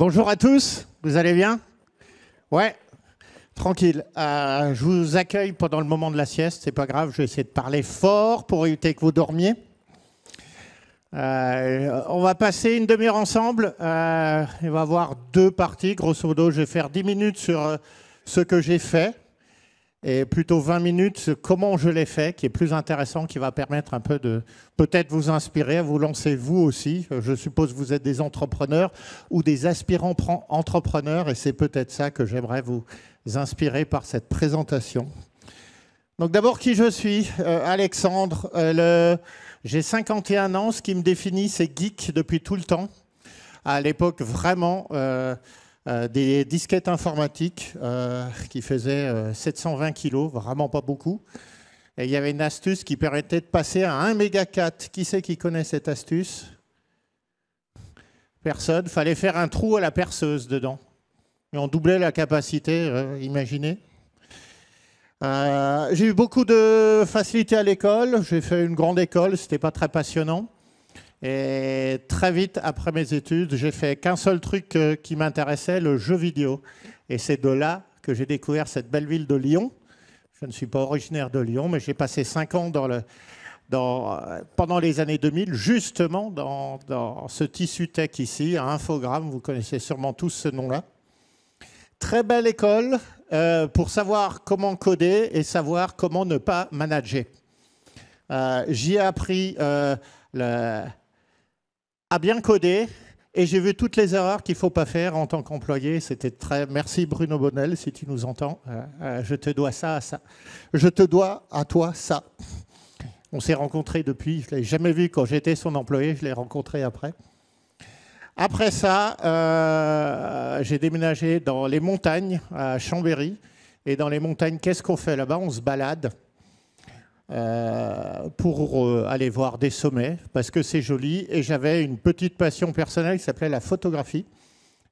Bonjour à tous, vous allez bien? Ouais, tranquille. Je vous accueille pendant le moment de la sieste, c'est pas grave, je vais essayer de parler fort pour éviter que vous dormiez. On va passer une demi-heure ensemble. Il va y avoir deux parties, grosso modo. Je vais faire 10 minutes sur ce que j'ai fait et plutôt 20 minutes sur comment je l'ai fait, qui est plus intéressant, qui va permettre un peu de peut-être vous inspirer, à vous lancer vous aussi. Je suppose que vous êtes des entrepreneurs ou des aspirants entrepreneurs et c'est peut-être ça que j'aimerais vous inspirer par cette présentation. Donc d'abord, qui je suis? Alexandre. J'ai 51 ans, ce qui me définit, c'est geek depuis tout le temps. À l'époque, vraiment, des disquettes informatiques qui faisaient 720 kilos, vraiment pas beaucoup. Et il y avait une astuce qui permettait de passer à 1 méga 4. Qui c'est qui connaît cette astuce? Personne. Il fallait faire un trou à la perceuse dedans. Et on doublait la capacité, imaginez. J'ai eu beaucoup de facilité à l'école. J'ai fait une grande école, c'était pas très passionnant. Et très vite, après mes études, j'ai fait qu'un seul truc qui m'intéressait, le jeu vidéo. Et c'est de là que j'ai découvert cette belle ville de Lyon. Je ne suis pas originaire de Lyon, mais j'ai passé 5 ans pendant les années 2000, justement dans ce tissu tech ici, à Infogrames. Vous connaissez sûrement tous ce nom-là. Très belle école pour savoir comment coder et savoir comment ne pas manager. J'y ai appris à bien coder et j'ai vu toutes les erreurs qu'il ne faut pas faire en tant qu'employé. C'était très... Merci Bruno Bonnel, si tu nous entends. Je te dois ça à ça. Je te dois à toi ça. On s'est rencontrés depuis. Je ne l'ai jamais vu quand j'étais son employé. Je l'ai rencontré après. Après ça, j'ai déménagé dans les montagnes, à Chambéry. Et dans les montagnes, qu'est-ce qu'on fait là-bas? On se balade pour aller voir des sommets, parce que c'est joli. Et j'avais une petite passion personnelle qui s'appelait la photographie.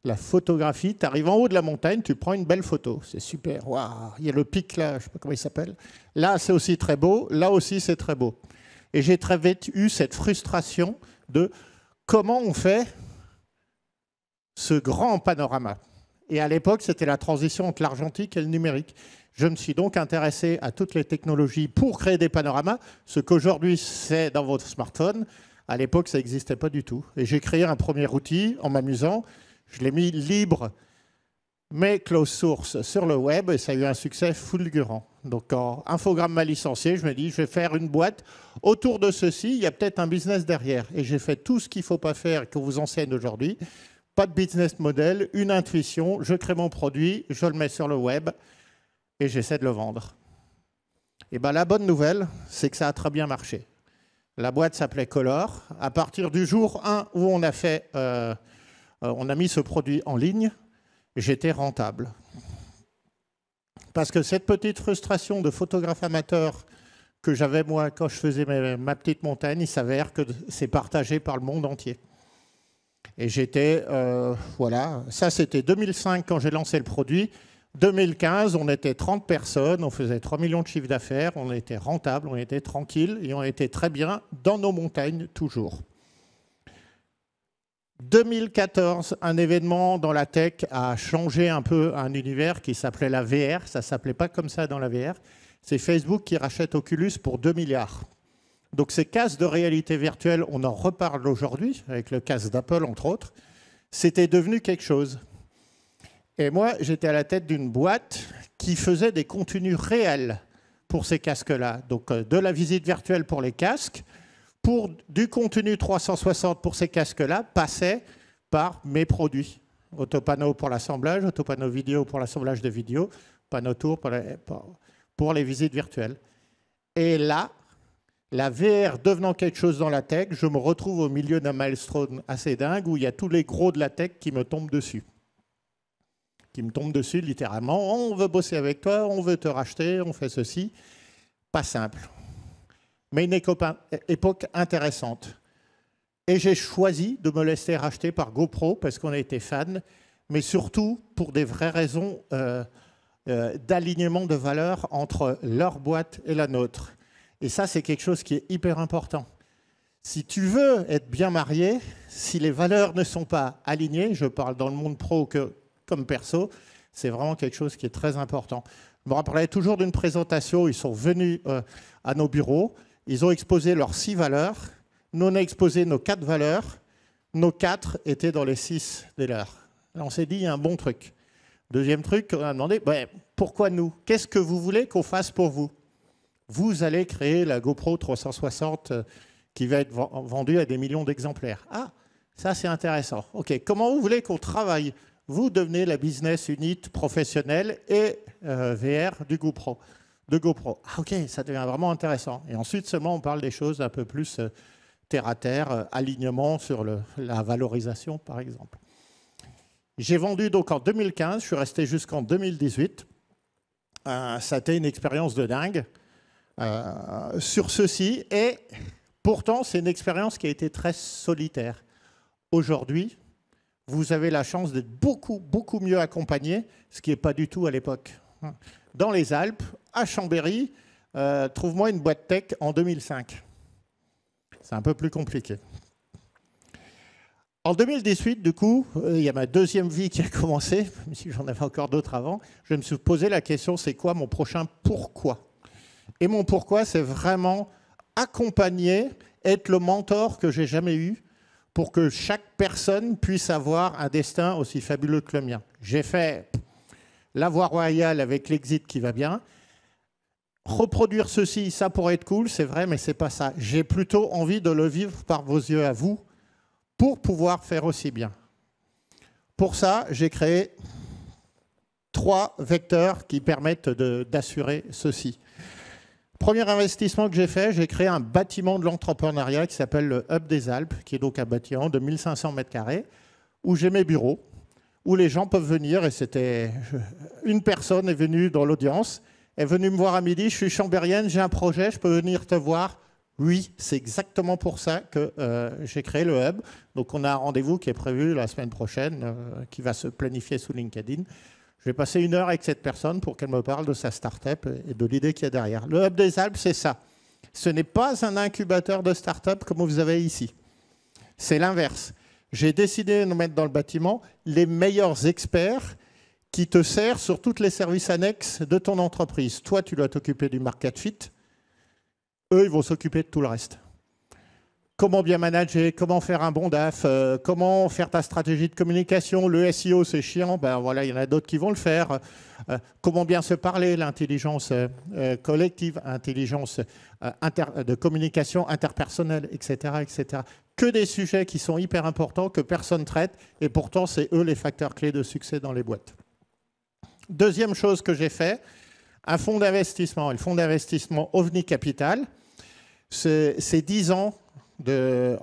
La photographie, tu arrives en haut de la montagne, tu prends une belle photo. C'est super. Waouh, il y a le pic là, je ne sais pas comment il s'appelle. Là, c'est aussi très beau. Là aussi, c'est très beau. Et j'ai très vite eu cette frustration de comment on fait ce grand panorama. Et à l'époque, c'était la transition entre l'argentique et le numérique. Je me suis donc intéressé à toutes les technologies pour créer des panoramas. Ce qu'aujourd'hui, c'est dans votre smartphone. À l'époque, ça n'existait pas du tout. Et j'ai créé un premier outil en m'amusant. Je l'ai mis libre, mais close source sur le web. Et ça a eu un succès fulgurant. Donc, quand Infogrames m'a licencié, je me dis, je vais faire une boîte. Autour de ceci, il y a peut-être un business derrière. Et j'ai fait tout ce qu'il ne faut pas faire qu'on vous enseigne aujourd'hui. Pas de business model, une intuition, je crée mon produit, je le mets sur le web et j'essaie de le vendre. Et bien la bonne nouvelle, c'est que ça a très bien marché. La boîte s'appelait Color. À partir du jour 1 où on a mis ce produit en ligne, j'étais rentable. Parce que cette petite frustration de photographe amateur que j'avais moi quand je faisais ma petite montagne, il s'avère que c'est partagé par le monde entier. Et j'étais, voilà, ça c'était 2005 quand j'ai lancé le produit. 2015, on était 30 personnes, on faisait 3 millions de chiffres d'affaires, on était rentable, on était tranquille et on était très bien dans nos montagnes toujours. 2014, un événement dans la tech a changé un peu un univers qui s'appelait la VR. Ça ne s'appelait pas comme ça dans la VR. C'est Facebook qui rachète Oculus pour 2 milliards. Donc ces casques de réalité virtuelle, on en reparle aujourd'hui, avec le casque d'Apple entre autres, c'était devenu quelque chose. Et moi, j'étais à la tête d'une boîte qui faisait des contenus réels pour ces casques-là. Donc de la visite virtuelle pour les casques, pour du contenu 360 pour ces casques-là, passait par mes produits. Autopano pour l'assemblage, Autopano vidéo pour l'assemblage de vidéos, Panotour pour les visites virtuelles. Et là, la VR devenant quelque chose dans la tech, je me retrouve au milieu d'un maelstrom assez dingue où il y a tous les gros de la tech qui me tombent dessus. Qui me tombent dessus littéralement. On veut bosser avec toi, on veut te racheter, on fait ceci. Pas simple. Mais une époque intéressante. Et j'ai choisi de me laisser racheter par GoPro parce qu'on a été fan, mais surtout pour des vraies raisons d'alignement de valeurs entre leur boîte et la nôtre. Et ça, c'est quelque chose qui est hyper important. Si tu veux être bien marié, si les valeurs ne sont pas alignées, je parle dans le monde pro comme perso, c'est vraiment quelque chose qui est très important. Je me rappellerai toujours d'une présentation, ils sont venus à nos bureaux, ils ont exposé leurs 6 valeurs, nous on a exposé nos 4 valeurs, nos 4 étaient dans les 6 des leurs. Alors on s'est dit, il y a un bon truc. Deuxième truc, on a demandé, pourquoi nous? Qu'est-ce que vous voulez qu'on fasse pour vous? Vous allez créer la GoPro 360 qui va être vendue à des millions d'exemplaires. Ah, ça c'est intéressant. OK, comment vous voulez qu'on travaille? Vous devenez la business unit professionnelle et VR de GoPro. Ah, OK, ça devient vraiment intéressant. Et ensuite seulement on parle des choses un peu plus terre à terre, alignement sur la valorisation par exemple. J'ai vendu donc en 2015, je suis resté jusqu'en 2018. Ça a été une expérience de dingue sur ceci. Et pourtant, c'est une expérience qui a été très solitaire. Aujourd'hui, vous avez la chance d'être beaucoup, beaucoup mieux accompagné, ce qui n'est pas du tout à l'époque. Dans les Alpes, à Chambéry, trouve-moi une boîte tech en 2005. C'est un peu plus compliqué. En 2018, du coup, il y a ma deuxième vie qui a commencé, même si j'en avais encore d'autres avant. Je me suis posé la question, c'est quoi mon prochain pourquoi? Et mon pourquoi, c'est vraiment accompagner, être le mentor que j'ai jamais eu pour que chaque personne puisse avoir un destin aussi fabuleux que le mien. J'ai fait la voie royale avec l'exit qui va bien. Reproduire ceci, ça pourrait être cool, c'est vrai, mais c'est pas ça. J'ai plutôt envie de le vivre par vos yeux à vous, pour pouvoir faire aussi bien. Pour ça, j'ai créé 3 vecteurs qui permettent d'assurer ceci. Premier investissement que j'ai fait, j'ai créé un bâtiment de l'entrepreneuriat qui s'appelle le Hub des Alpes, qui est donc un bâtiment de 1500 m², où j'ai mes bureaux, où les gens peuvent venir, et c'était... Une personne est venue dans l'audience, est venue me voir à midi, je suis chambérienne, j'ai un projet, je peux venir te voir. Oui, c'est exactement pour ça que j'ai créé le Hub. Donc, on a un rendez-vous qui est prévu la semaine prochaine, qui va se planifier sous LinkedIn. Je vais passer 1 heure avec cette personne pour qu'elle me parle de sa start-up et de l'idée qu'il y a derrière. Le Hub des Alpes, c'est ça. Ce n'est pas un incubateur de start-up comme vous avez ici. C'est l'inverse. J'ai décidé de mettre dans le bâtiment les meilleurs experts qui te servent sur tous les services annexes de ton entreprise. Toi, tu dois t'occuper du market fit. Eux, ils vont s'occuper de tout le reste. Comment bien manager, comment faire un bon DAF, comment faire ta stratégie de communication. Le SEO, c'est chiant, ben voilà, il y en a d'autres qui vont le faire. Comment bien se parler, l'intelligence collective, intelligence de communication interpersonnelle, etc., etc. Que des sujets qui sont hyper importants, que personne ne traite, et pourtant, c'est eux les facteurs clés de succès dans les boîtes. Deuxième chose que j'ai fait, un fonds d'investissement. Le fonds d'investissement OVNI Capital, c'est 10 ans de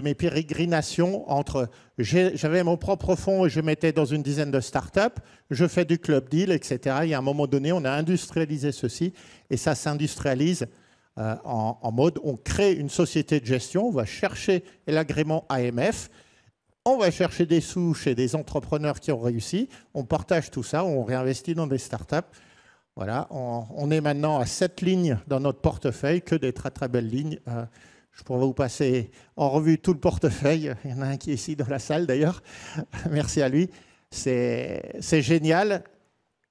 mes pérégrinations entre... J'avais mon propre fonds et je mettais dans une dizaine de startups, je fais du club deal, etc. Et à un moment donné, on a industrialisé ceci et ça s'industrialise en mode on crée une société de gestion, on va chercher l'agrément AMF, on va chercher des sous chez des entrepreneurs qui ont réussi, on partage tout ça, on réinvestit dans des startups. Voilà, on est maintenant à 7 lignes dans notre portefeuille, que des très très belles lignes. Je pourrais vous passer en revue tout le portefeuille. Il y en a un qui est ici dans la salle d'ailleurs. Merci à lui. C'est génial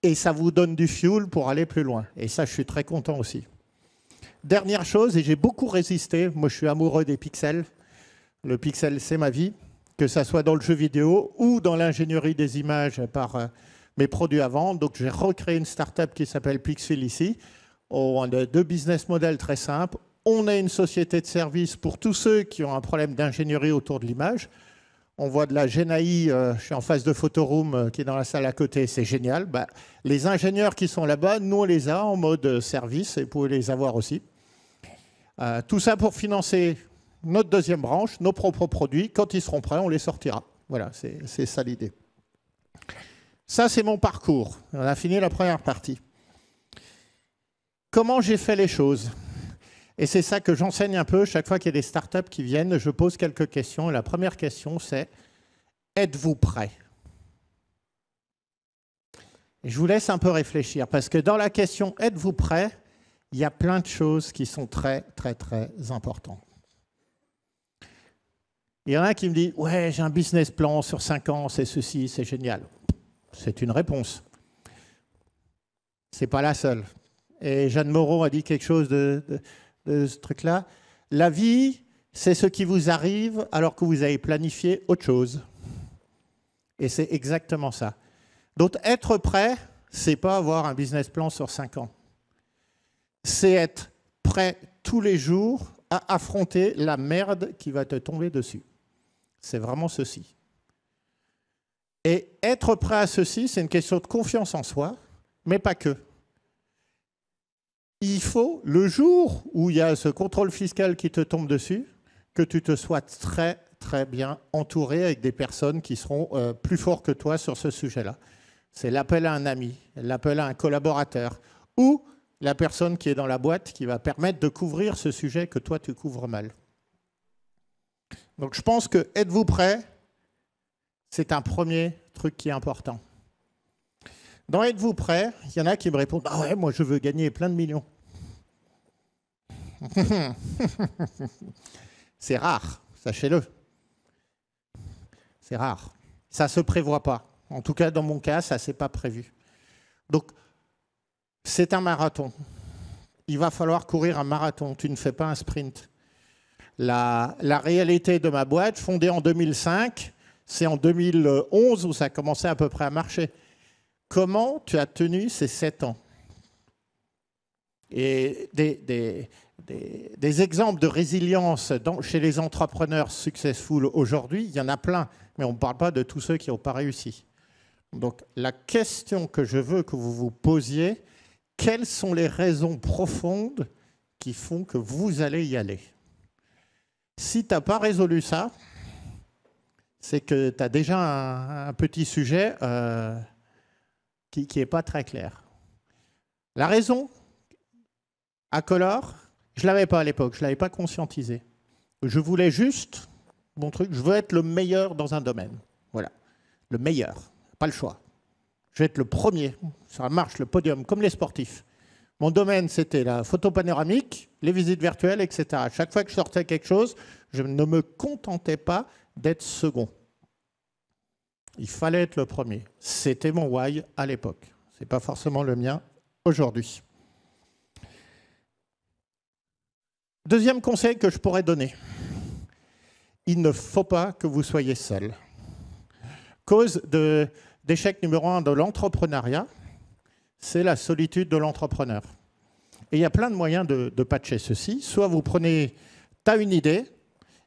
et ça vous donne du fuel pour aller plus loin. Et ça, je suis très content aussi. Dernière chose, et j'ai beaucoup résisté. Moi, je suis amoureux des pixels. Le pixel, c'est ma vie. Que ça soit dans le jeu vidéo ou dans l'ingénierie des images par... mes produits à vendre. Donc, j'ai recréé une start-up qui s'appelle Pixel ici. On a 2 business models très simples. On a une société de service pour tous ceux qui ont un problème d'ingénierie autour de l'image. On voit de la GNI, je suis en face de Photoroom qui est dans la salle à côté, c'est génial. Bah, les ingénieurs qui sont là-bas, nous on les a en mode service et vous pouvez les avoir aussi. Tout ça pour financer notre deuxième branche, nos propres produits. Quand ils seront prêts, on les sortira. Voilà, c'est ça l'idée. Ça, c'est mon parcours. On a fini la première partie. Comment j'ai fait les choses? Et c'est ça que j'enseigne un peu. Chaque fois qu'il y a des startups qui viennent, je pose quelques questions. Et la première question, c'est « Êtes-vous prêt ?» Je vous laisse un peu réfléchir, parce que dans la question « Êtes-vous prêt ?» il y a plein de choses qui sont très, très, très importantes. Il y en a qui me disent « Ouais, j'ai un business plan sur 5 ans, c'est ceci, c'est génial. » C'est une réponse. Ce n'est pas la seule. Et Jeanne Moreau a dit quelque chose de ce truc-là. La vie, c'est ce qui vous arrive alors que vous avez planifié autre chose. Et c'est exactement ça. Donc, être prêt, ce n'est pas avoir un business plan sur 5 ans. C'est être prêt tous les jours à affronter la merde qui va te tomber dessus. C'est vraiment ceci. Et être prêt à ceci, c'est une question de confiance en soi, mais pas que. Il faut, le jour où il y a ce contrôle fiscal qui te tombe dessus, que tu te sois très, très bien entouré avec des personnes qui seront plus forts que toi sur ce sujet-là. C'est l'appel à un ami, l'appel à un collaborateur, ou la personne qui est dans la boîte qui va permettre de couvrir ce sujet que toi, tu couvres mal. Donc, je pense que êtes-vous prêt? C'est un premier truc qui est important. Dans êtes-vous prêt? Il y en a qui me répondent « Ah ouais, moi, je veux gagner plein de millions. » C'est rare, sachez-le. C'est rare. Ça ne se prévoit pas. En tout cas, dans mon cas, ça ne s'est pas prévu. Donc, c'est un marathon. Il va falloir courir un marathon. Tu ne fais pas un sprint. La réalité de ma boîte, fondée en 2005, c'est en 2011 où ça a commencé à peu près à marcher. Comment tu as tenu ces 7 ans? Et des exemples de résilience chez les entrepreneurs successful aujourd'hui, il y en a plein, mais on ne parle pas de tous ceux qui n'ont pas réussi. Donc, la question que je veux que vous vous posiez, quelles sont les raisons profondes qui font que vous allez y aller? Si tu n'as pas résolu ça, c'est que tu as déjà un petit sujet qui n'est pas très clair. La raison, à Color, je ne l'avais pas à l'époque, je ne l'avais pas conscientisé. Je voulais juste, mon truc, je veux être le meilleur dans un domaine. Voilà, le meilleur, pas le choix. Je vais être le premier, ça marche, le podium, comme les sportifs. Mon domaine, c'était la photo panoramique, les visites virtuelles, etc. Chaque fois que je sortais quelque chose, je ne me contentais pas d'être second. Il fallait être le premier. C'était mon why à l'époque. Ce n'est pas forcément le mien aujourd'hui. Deuxième conseil que je pourrais donner. Il ne faut pas que vous soyez seul. Cause d'échec numéro 1 de l'entrepreneuriat, c'est la solitude de l'entrepreneur. Et il y a plein de moyens de patcher ceci. Soit vous prenez, tu as une idée,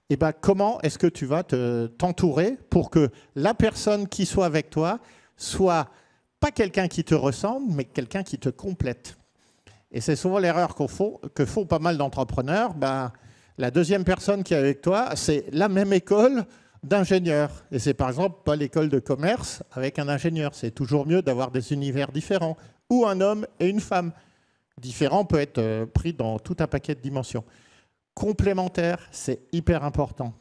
et ben comment est-ce que tu vas t'entourer pour que la personne qui soit avec toi soit pas quelqu'un qui te ressemble, mais quelqu'un qui te complète. Et c'est souvent l'erreur que font pas mal d'entrepreneurs. Ben, la deuxième personne qui est avec toi, c'est la même école d'ingénieur. Et c'est par exemple pas l'école de commerce avec un ingénieur. C'est toujours mieux d'avoir des univers différents. Ou un homme et une femme. Différent peut être pris dans tout un paquet de dimensions. Complémentaire, c'est hyper important.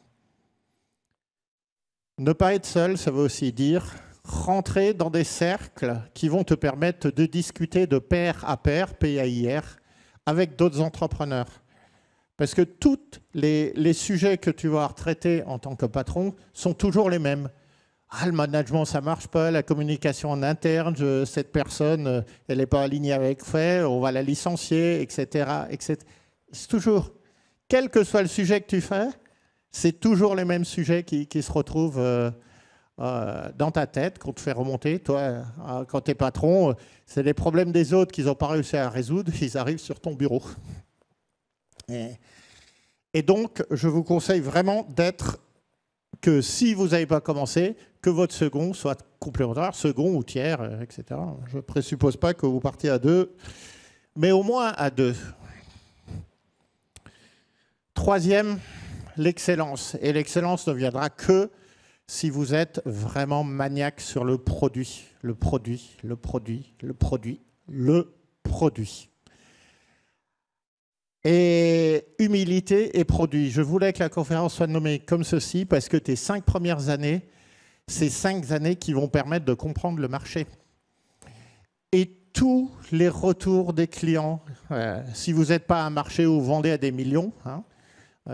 Ne pas être seul, ça veut aussi dire rentrer dans des cercles qui vont te permettre de discuter de pair à pair, PAIR, avec d'autres entrepreneurs. Parce que tous les sujets que tu vas traiter en tant que patron sont toujours les mêmes. Ah, le management, ça ne marche pas, la communication en interne, cette personne, elle n'est pas alignée avec fait, on va la licencier, etc. etc. C'est toujours, quel que soit le sujet que tu fais, c'est toujours les mêmes sujets qui se retrouvent dans ta tête, qu'on te fait remonter. Toi, quand tu es patron, c'est les problèmes des autres qu'ils n'ont pas réussi à résoudre, ils arrivent sur ton bureau. Et donc, je vous conseille vraiment d'être, que si vous n'avez pas commencé, que votre second soit complémentaire, second ou tiers, etc. Je ne présuppose pas que vous partiez à 2, mais au moins à 2. Troisième, l'excellence. Et l'excellence ne viendra que si vous êtes vraiment maniaque sur le produit, le produit, le produit, le produit, le produit. Et humilité et produit. Je voulais que la conférence soit nommée comme ceci parce que tes 5 premières années, c'est 5 années qui vont permettre de comprendre le marché. Et tous les retours des clients, si vous n'êtes pas un marché où vous vendez à des millions,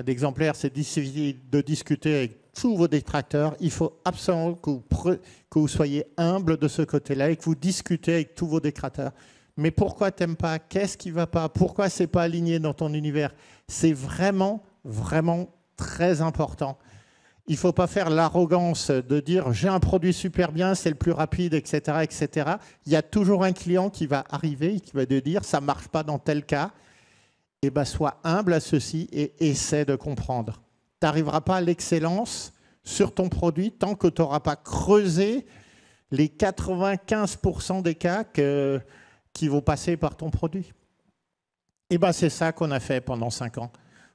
d'exemplaires, c'est difficile de discuter avec tous vos détracteurs. Il faut absolument que vous soyez humble de ce côté-là et que vous discutez avec tous vos détracteurs. Mais pourquoi tu n'aimes pas? Qu'est-ce qui ne va pas? Pourquoi ce n'est pas aligné dans ton univers? C'est vraiment, vraiment très important. Il ne faut pas faire l'arrogance de dire « j'ai un produit super bien, c'est le plus rapide, etc. etc. » Il y a toujours un client qui va arriver et qui va te dire « ça ne marche pas dans tel cas ». Eh bien, sois humble à ceci et essaie de comprendre. Tu n'arriveras pas à l'excellence sur ton produit tant que tu n'auras pas creusé les 95% des cas qui vont passer par ton produit. Et bien, c'est ça qu'on a fait pendant 5 ans.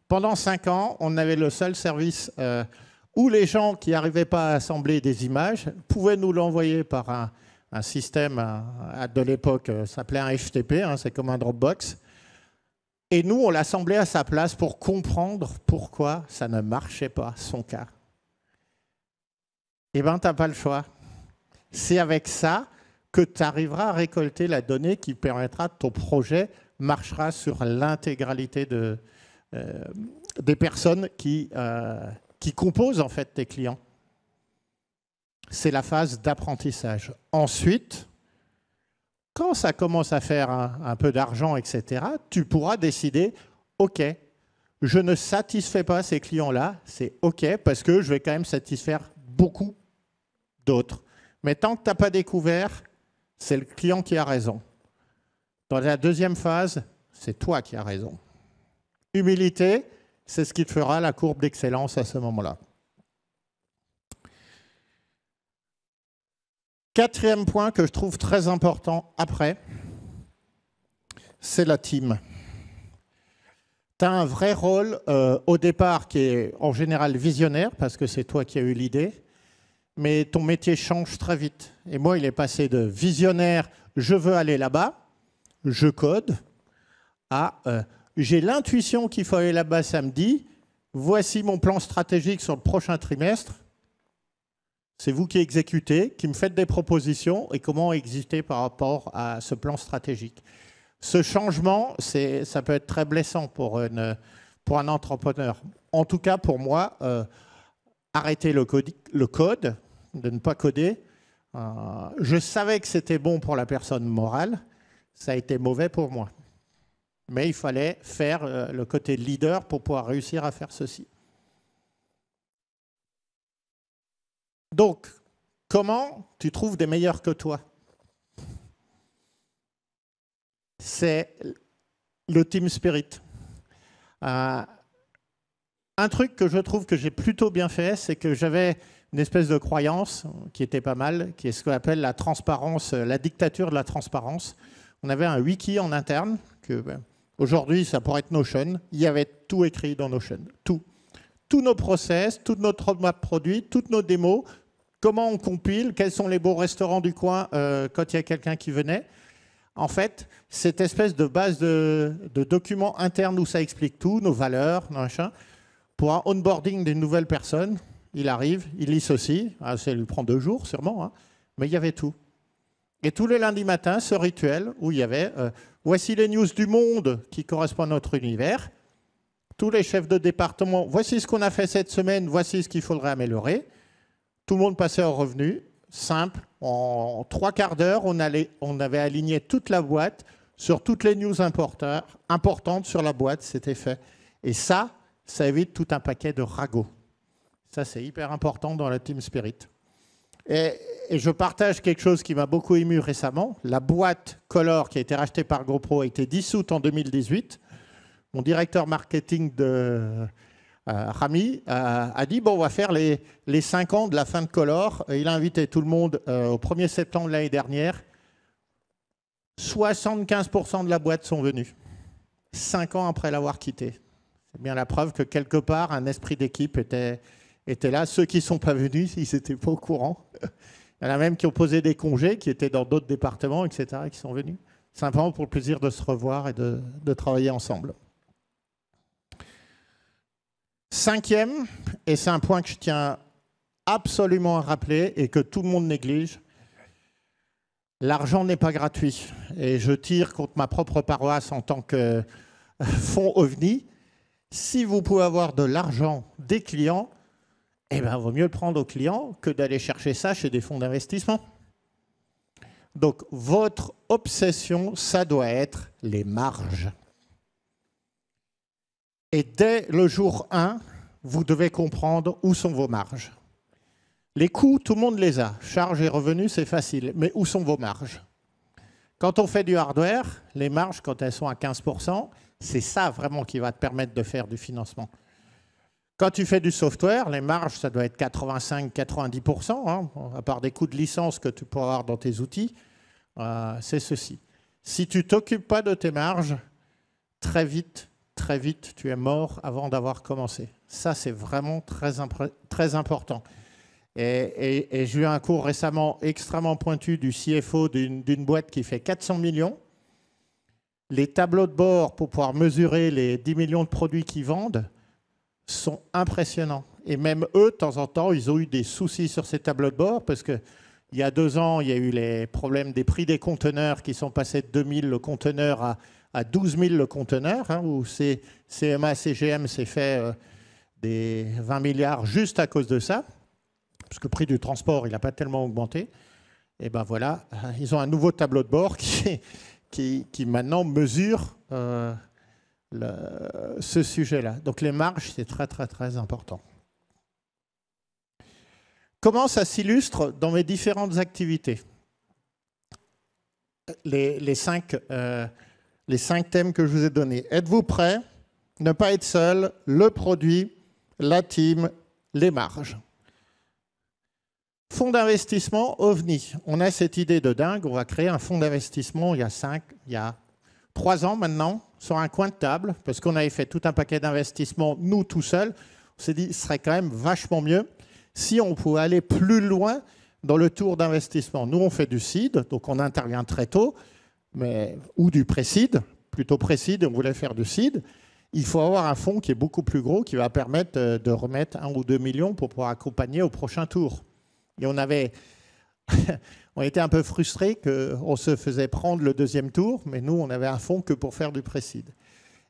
Pendant 5 ans, on avait le seul service où les gens qui n'arrivaient pas à assembler des images pouvaient nous l'envoyer par un système de l'époque, ça s'appelait un FTP, hein, c'est comme un Dropbox. Et nous, on l'assemblait à sa place pour comprendre pourquoi ça ne marchait pas, son cas. Eh bien, tu n'as pas le choix. C'est avec ça que tu arriveras à récolter la donnée qui permettra que ton projet marchera sur l'intégralité des personnes qui composent en fait tes clients. C'est la phase d'apprentissage. Ensuite, quand ça commence à faire un peu d'argent, etc., tu pourras décider, OK, je ne satisfais pas ces clients-là, c'est OK, parce que je vais quand même satisfaire beaucoup d'autres. Mais tant que tu n'as pas découvert, c'est le client qui a raison. Dans la deuxième phase, c'est toi qui as raison. Humilité, c'est ce qui te fera la courbe d'excellence à ce moment-là. Quatrième point que je trouve très important après, c'est la team. Tu as un vrai rôle au départ qui est en général visionnaire, parce que c'est toi qui as eu l'idée, mais ton métier change très vite. Et moi, il est passé de visionnaire, je veux aller là-bas, je code, à j'ai l'intuition qu'il faut aller là-bas samedi, voici mon plan stratégique sur le prochain trimestre. C'est vous qui exécutez, qui me faites des propositions et comment exécuter par rapport à ce plan stratégique. Ce changement, ça peut être très blessant pour un entrepreneur. En tout cas, pour moi, arrêter le code, de ne pas coder. Je savais que c'était bon pour la personne morale, ça a été mauvais pour moi. Mais il fallait faire le côté leader pour pouvoir réussir à faire ceci. Donc, comment tu trouves des meilleurs que toi? C'est le team spirit. Un truc que je trouve que j'ai plutôt bien fait, c'est que j'avais une espèce de croyance qui était pas mal, qui est ce qu'on appelle la transparence, la dictature de la transparence. On avait un wiki en interne, aujourd'hui ça pourrait être Notion, il y avait tout écrit dans Notion, tout. Tous nos process, toute notre roadmap produit, toutes nos démos, comment on compile, quels sont les beaux restaurants du coin quand il y a quelqu'un qui venait. En fait, cette espèce de base de documents internes où ça explique tout, nos valeurs, machin, pour un onboarding d'une nouvelle personne, il arrive, il lit ceci, ça lui prend 2 jours sûrement, hein, mais il y avait tout. Et tous les lundis matins, ce rituel où il y avait voici les news du monde qui correspondent à notre univers, tous les chefs de département, voici ce qu'on a fait cette semaine, voici ce qu'il faudrait améliorer. Tout le monde passait au revenu, simple. En 3 quarts d'heure, on avait aligné toute la boîte sur toutes les news importantes sur la boîte, c'était fait. Et ça évite tout un paquet de ragots. Ça, c'est hyper important dans la team spirit. Et je partage quelque chose qui m'a beaucoup ému récemment. La boîte Color, qui a été rachetée par GoPro, a été dissoute en 2018. Mon directeur marketing Rami a dit bon, on va faire les 5 ans de la fin de Color. Il a invité tout le monde au 1er septembre de l'année dernière. 75% de la boîte sont venus, 5 ans après l'avoir quitté. C'est bien la preuve que quelque part, un esprit d'équipe était là. Ceux qui ne sont pas venus, ils n'étaient pas au courant. Il y en a même qui ont posé des congés, qui étaient dans d'autres départements, etc., qui sont venus. Simplement pour le plaisir de se revoir et de travailler ensemble. 5e, et c'est un point que je tiens absolument à rappeler et que tout le monde néglige, l'argent n'est pas gratuit. Et je tire contre ma propre paroisse en tant que fonds OVNI. Si vous pouvez avoir de l'argent des clients, eh bien, il vaut mieux le prendre au client que d'aller chercher ça chez des fonds d'investissement. Donc, votre obsession, ça doit être les marges. Et dès le jour 1, vous devez comprendre où sont vos marges. Les coûts, tout le monde les a. Charges et revenus, c'est facile. Mais où sont vos marges? Quand on fait du hardware, les marges, quand elles sont à 15%, c'est ça vraiment qui va te permettre de faire du financement. Quand tu fais du software, les marges, ça doit être 85-90%, hein, à part des coûts de licence que tu peux avoir dans tes outils, c'est ceci. Si tu ne t'occupes pas de tes marges, très vite, tu es mort avant d'avoir commencé. Ça, c'est vraiment très important. Et j'ai eu un cours récemment extrêmement pointu du CFO d'une boîte qui fait 400 millions. Les tableaux de bord pour pouvoir mesurer les 10 millions de produits qu'ils vendent sont impressionnants. Et même eux, de temps en temps, ils ont eu des soucis sur ces tableaux de bord parce qu'il y a 2 ans, il y a eu les problèmes des prix des conteneurs qui sont passés de 2 000 le conteneur à 12 000 le conteneur, hein, où CMA, CGM s'est fait des 20 milliards juste à cause de ça, parce que le prix du transport, il n'a pas tellement augmenté. Et ben voilà, ils ont un nouveau tableau de bord qui maintenant mesure ce sujet-là. Donc les marges, c'est très important. Comment ça s'illustre dans mes différentes activités? Les 5 thèmes que je vous ai donnés. Êtes-vous prêts? Ne pas être seul, le produit, la team, les marges. Fonds d'investissement OVNI. On a cette idée de dingue, on va créer un fonds d'investissement il y a 3 ans maintenant, sur un coin de table, parce qu'on avait fait tout un paquet d'investissements, nous tout seuls. On s'est dit, ce serait quand même vachement mieux si on pouvait aller plus loin dans le tour d'investissement. Nous, on fait du seed, donc on intervient très tôt, ou du pré-seed, plutôt pré-seed, on voulait faire du seed. Il faut avoir un fonds qui est beaucoup plus gros, qui va permettre de remettre 1 ou 2 millions pour pouvoir accompagner au prochain tour. Et on était un peu frustrés qu'on se faisait prendre le 2e tour, mais nous, on avait un fonds que pour faire du pré-seed.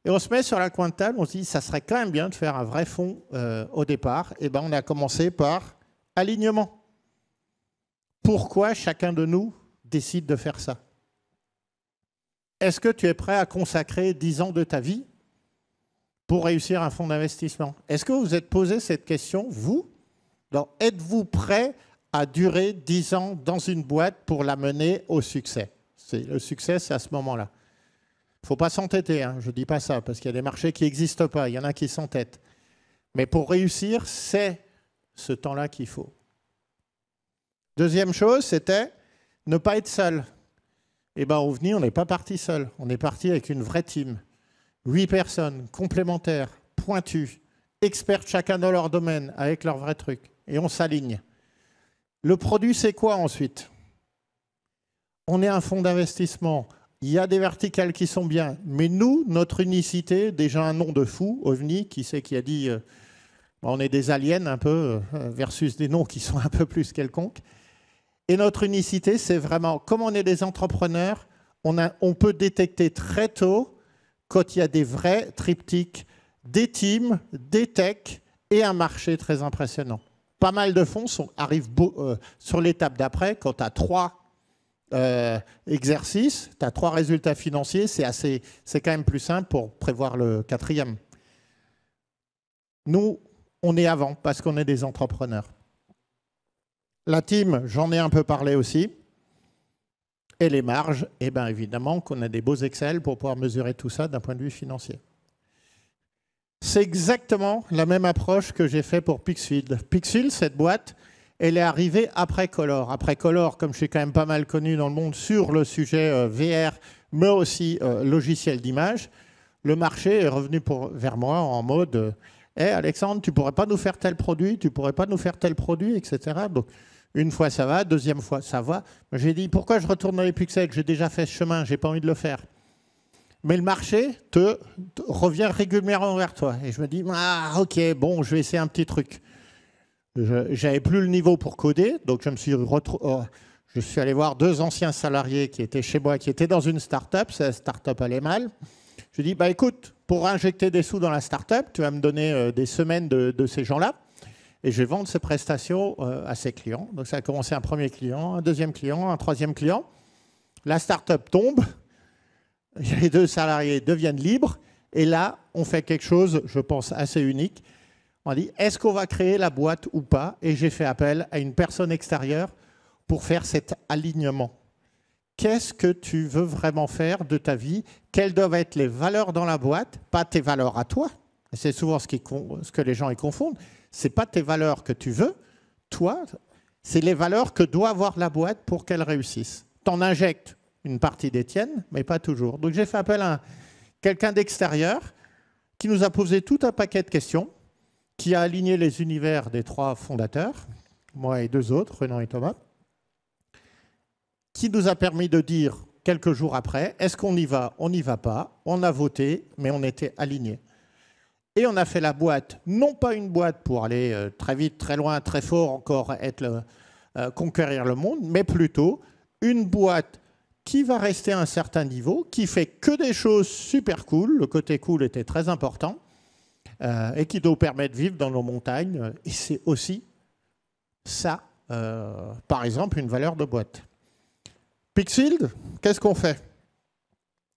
Et on se met sur la coin de table, on se dit, ça serait quand même bien de faire un vrai fonds au départ. Et ben, on a commencé par alignement. Pourquoi chacun de nous décide de faire ça? Est-ce que tu es prêt à consacrer 10 ans de ta vie pour réussir un fonds d'investissement? Est-ce que vous vous êtes posé cette question, vous? Êtes-vous prêt à durer 10 ans dans une boîte pour la mener au succès? Le succès, c'est à ce moment-là. Il ne faut pas s'entêter, hein, je ne dis pas ça, parce qu'il y a des marchés qui n'existent pas, il y en a qui s'entêtent. Mais pour réussir, c'est ce temps-là qu'il faut. Deuxième chose, c'était ne pas être seul. Eh bien, au OVNI, on n'est pas parti seul. On est parti avec une vraie team. 8 personnes complémentaires, pointues, expertes chacun dans leur domaine, avec leur vrai truc. Et on s'aligne. Le produit, c'est quoi ensuite? On est un fonds d'investissement. Il y a des verticales qui sont bien. Mais nous, notre unicité, déjà un nom de fou, OVNI, qui c'est qui a dit on est des aliens un peu, versus des noms qui sont un peu plus quelconques. Et notre unicité, c'est vraiment, comme on est des entrepreneurs, on peut détecter très tôt quand il y a des vrais triptyques, des teams, des techs et un marché très impressionnant. Pas mal de fonds arrivent sur l'étape d'après, quand tu as 3 exercices, tu as 3 résultats financiers, c'est quand même plus simple pour prévoir le 4e. Nous, on est avant parce qu'on est des entrepreneurs. La team, j'en ai un peu parlé aussi. Et les marges, eh bien évidemment qu'on a des beaux Excel pour pouvoir mesurer tout ça d'un point de vue financier. C'est exactement la même approche que j'ai fait pour Pixfield. Pixfield, cette boîte, elle est arrivée après Color. Après Color, comme je suis quand même pas mal connu dans le monde sur le sujet VR, mais aussi logiciel d'image, le marché est revenu vers moi en mode hey, Alexandre, tu pourrais pas nous faire tel produit, tu pourrais pas nous faire tel produit, etc. Donc, une fois ça va, deuxième fois ça va. J'ai dit pourquoi je retourne dans les pixels, j'ai déjà fait ce chemin, j'ai pas envie de le faire. Mais le marché te revient régulièrement vers toi. Et je me dis, ah ok, bon, je vais essayer un petit truc. J'avais plus le niveau pour coder, donc je suis allé voir 2 anciens salariés qui étaient chez moi, qui étaient dans une start-up. Cette start-up allait mal. Je dis, bah écoute, pour injecter des sous dans la start-up, tu vas me donner des semaines de ces gens-là. et je vais vendre ces prestations à ces clients. Donc ça a commencé un premier client, un deuxième client, un troisième client. La start-up tombe, les 2 salariés deviennent libres, et là, on fait quelque chose, je pense, assez unique. On dit, est-ce qu'on va créer la boîte ou pas? Et j'ai fait appel à une personne extérieure pour faire cet alignement. Qu'est-ce que tu veux vraiment faire de ta vie? Quelles doivent être les valeurs dans la boîte? Pas tes valeurs à toi. C'est souvent ce que les gens y confondent. Ce n'est pas tes valeurs que tu veux, toi, c'est les valeurs que doit avoir la boîte pour qu'elle réussisse. Tu en injectes une partie des tiennes, mais pas toujours. Donc j'ai fait appel à quelqu'un d'extérieur qui nous a posé tout un paquet de questions, qui a aligné les univers des 3 fondateurs, moi et 2 autres, Renan et Thomas, qui nous a permis de dire quelques jours après, est-ce qu'on y va? On n'y va pas. On a voté, mais on était alignés. Et on a fait la boîte, non pas une boîte pour aller très vite, très loin, très fort, encore conquérir le monde, mais plutôt une boîte qui va rester à un certain niveau, qui fait que des choses super cool. Le côté cool était très important et qui nous permet de vivre dans nos montagnes. Et c'est aussi ça, par exemple, une valeur de boîte. Pixfield, qu'est-ce qu'on fait?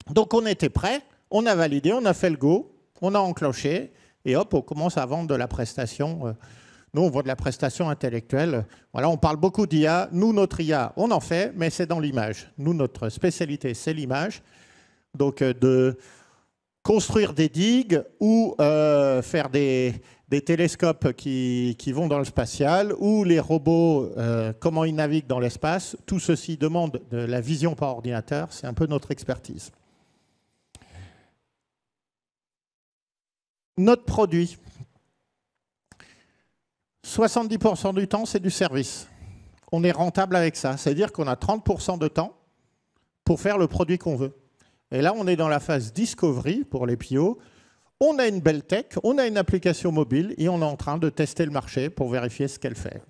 Donc on était prêt, on a validé, on a fait le go, on a enclenché, et hop, on commence à vendre de la prestation. Nous, on vend de la prestation intellectuelle. Voilà, on parle beaucoup d'IA. Nous, notre IA, on en fait, mais c'est dans l'image. Nous, notre spécialité, c'est l'image. Donc, de construire des digues ou faire des télescopes qui vont dans le spatial, ou les robots, comment ils naviguent dans l'espace. Tout ceci demande de la vision par ordinateur. C'est un peu notre expertise. Notre produit, 70% du temps, c'est du service. On est rentable avec ça. C'est-à-dire qu'on a 30% de temps pour faire le produit qu'on veut. Et là, on est dans la phase discovery pour les PO. On a une belle tech, on a une application mobile et on est en train de tester le marché pour vérifier ce qu'elle fait.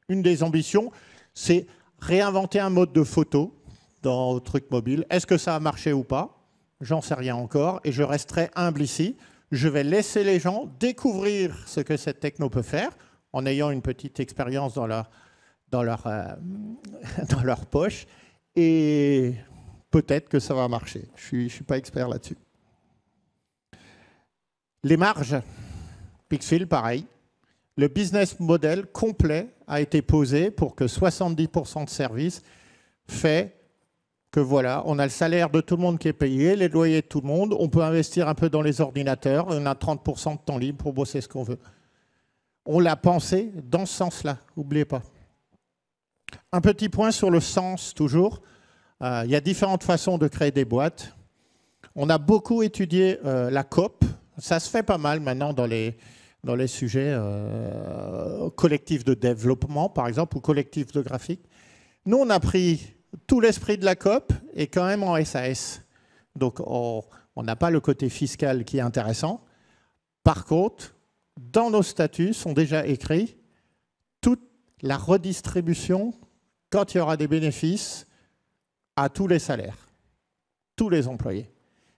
Une des ambitions, c'est réinventer un mode de photo dans le truc mobile. Est-ce que ça a marché ou pas? J'en sais rien encore et je resterai humble ici. Je vais laisser les gens découvrir ce que cette techno peut faire en ayant une petite expérience dans leur poche. Et peut-être que ça va marcher. Je ne suis pas expert là-dessus. Les marges, Pixfield, pareil. Le business model complet a été posé pour que 70% de services fait que voilà, on a le salaire de tout le monde qui est payé, les loyers de tout le monde, on peut investir un peu dans les ordinateurs, on a 30% de temps libre pour bosser ce qu'on veut. On l'a pensé dans ce sens-là, n'oubliez pas. Un petit point sur le sens, toujours. Il y a différentes façons de créer des boîtes. On a beaucoup étudié la COP. Ça se fait pas mal maintenant dans les sujets collectifs de développement, par exemple, ou collectifs de graphique. Nous, on a pris tout l'esprit de la COP et quand même en SAS. Donc, on n'a pas le côté fiscal qui est intéressant. Par contre, dans nos statuts sont déjà écrits toute la redistribution, quand il y aura des bénéfices, à tous les salaires, tous les employés.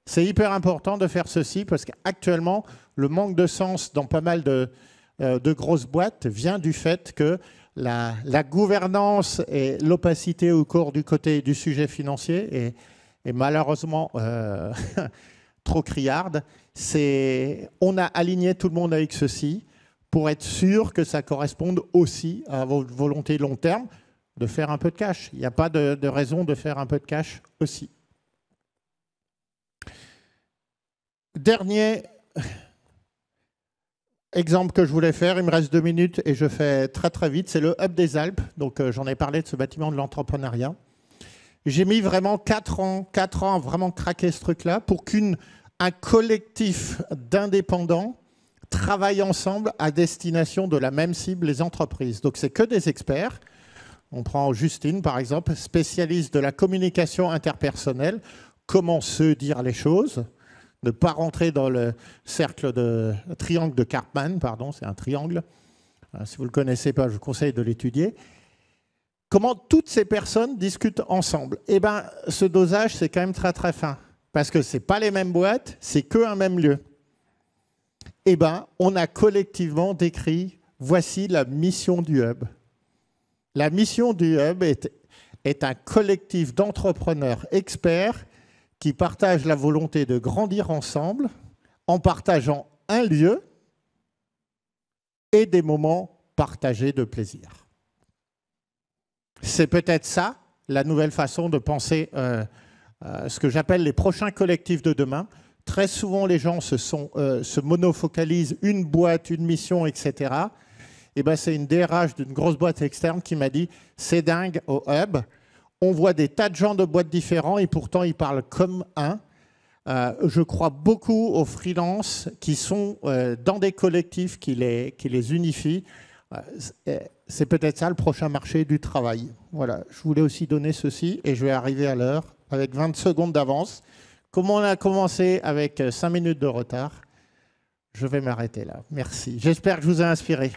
C'est hyper important de faire ceci parce qu'actuellement, le manque de sens dans pas mal de grosses boîtes vient du fait que la gouvernance et l'opacité au cours du côté du sujet financier est malheureusement trop criarde. On a aligné tout le monde avec ceci pour être sûr que ça corresponde aussi à votre volonté long terme de faire un peu de cash. Il n'y a pas de raison de faire un peu de cash aussi. Dernier exemple que je voulais faire, il me reste 2 minutes et je fais très très vite, c'est le Hub des Alpes. Donc j'en ai parlé de ce bâtiment de l'entrepreneuriat. J'ai mis vraiment 4 ans à vraiment craquer ce truc-là pour qu'un collectif d'indépendants travaille ensemble à destination de la même cible, les entreprises. Donc c'est que des experts. On prend Justine, par exemple, spécialiste de la communication interpersonnelle, comment se dire les choses, ne pas rentrer dans le cercle de triangle de Karpman, pardon, c'est un triangle. Si vous ne le connaissez pas, je vous conseille de l'étudier. Comment toutes ces personnes discutent ensemble? Eh bien, ce dosage, c'est quand même très très fin, parce que ce n'est pas les mêmes boîtes, c'est qu'un même lieu. Eh bien, on a collectivement décrit Voici la mission du Hub. La mission du Hub est un collectif d'entrepreneurs experts qui partagent la volonté de grandir ensemble en partageant un lieu et des moments partagés de plaisir. C'est peut-être ça, la nouvelle façon de penser ce que j'appelle les prochains collectifs de demain. Très souvent, les gens se monofocalisent une boîte, une mission, etc. Et ben, c'est une DRH d'une grosse boîte externe qui m'a dit « C'est dingue, au Hub, on voit des tas de gens de boîtes différents et pourtant ils parlent comme un ». Je crois beaucoup aux freelances qui sont dans des collectifs qui les unifient. C'est peut-être ça le prochain marché du travail. Voilà, je voulais aussi donner ceci et je vais arriver à l'heure avec 20 secondes d'avance. Comme on a commencé avec 5 minutes de retard, je vais m'arrêter là. Merci. J'espère que je vous ai inspiré.